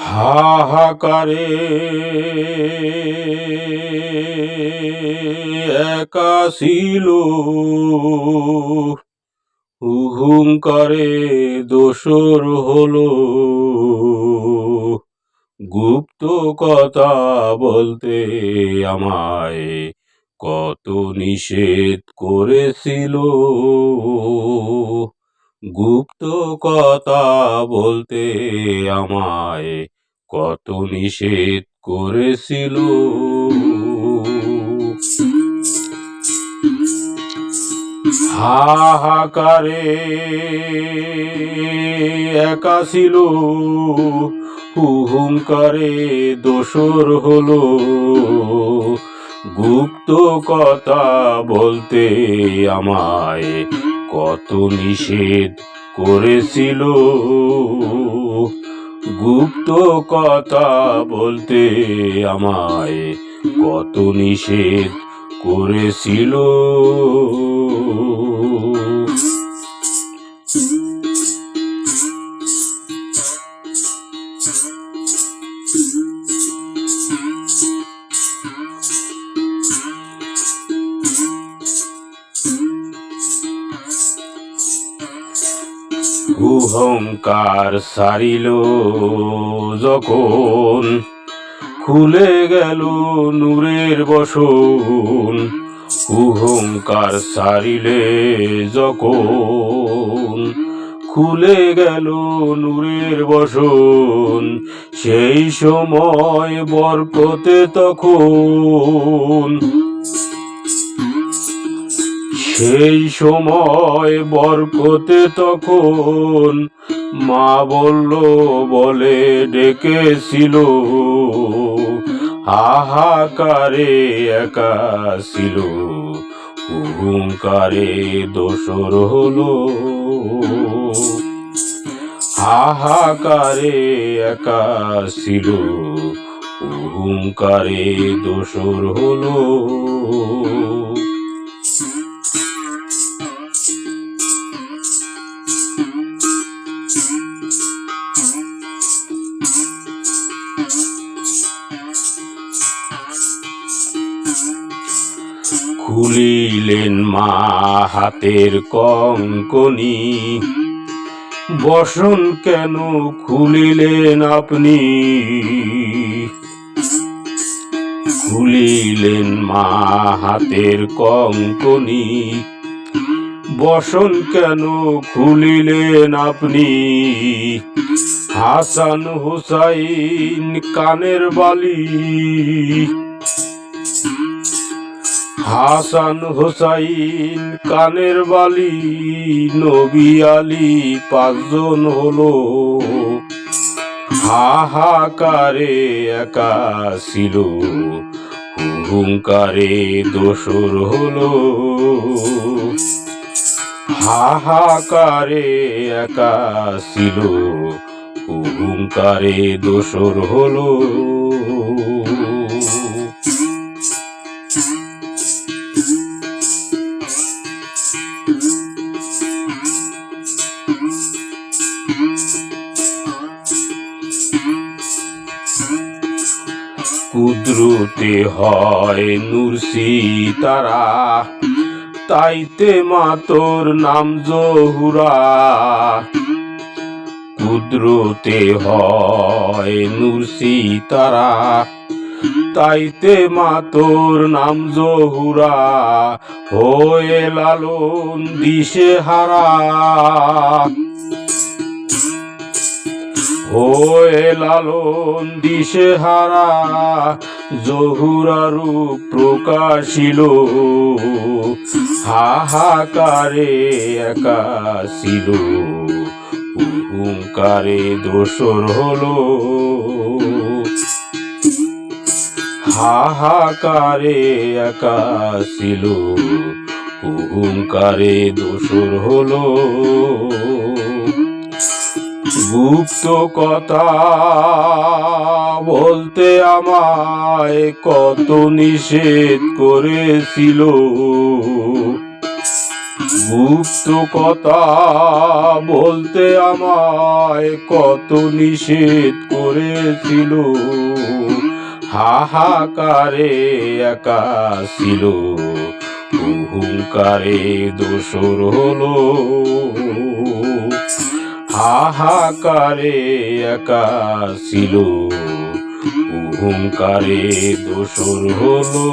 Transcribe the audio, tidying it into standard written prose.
হাহাকারে একা ছিল, হুহুঙ্কারে দোসর হলো, গুপ্ত কথা বলতে আমায় কত নিষেধ করেছিল, গুপ্ত কথা বলতে আমায় কত নিষেধ করেছিল। হাহাকারে একা ছিল, হুহুঙ্কারে দোসর হলো, গুপ্ত কথা বলতে আমায় কত নিষেধ করেছিল, গুপ্ত কথা বলতে আমায় কত নিষেধ করেছিল। অহংকার সারিল যখন, খুলে গেল নূরের বসন, অহংকার সারিলে যখন, খুলে গেল নূরের বসন, সেই সময় বরকতে তখন, সেই সময় বরকতে তখন, মা বলল বলে ডেকেছিল, হাহাকারে একা ছিল, হুহুঙ্কারে দোসর হলো, হাহাকারে একা ছিল, হুহুঙ্কারে দোসর হলো। খুলিলেন মা হাতের কঙ্কনি, বসন কেন খুলিলেন আপনি, খুলিলেন মা হাতের কঙ্কনি, বসন কেন খুলিলেন আপনি, হাসান হুসাইন কানের বালি, হাসান হুসাইন কানের বালি, নবী আলী পাঁচজন হলো, হাহাকারে একা ছিল, হুহুঙ্কারে দোসর হলো, হাহাকারে একা ছিল, হুহুঙ্কারে দোসর হলো। কুদরতে হয় নূর সিতারা, তাইতে মা তোর নাম জহুরা, কুদরতে হয় নূর সিতারা, তাইতে মা তোর নাম জহুরা, হয়ে লালন দিশে হারা, হয়ে লালন দিশে হারা, জহুরা রূপ প্রকাশিল, হাহাকারে একা ছিল, হুহুঙ্কারে দোসর হলো, হাহাকারে একা ছিল, হুহুঙ্কারে দোসর হলো। গুপ্ত কথা বলতে আমায় কত নিষেধ করেছিল, গুপ্ত কথা বলতে আমায় কত নিষেধ করেছিল, হাহাকারে একা ছিল, অহংকারে দোসর হলো, হাহাকারে একা ছিল, অহংকারে দোসর হলো।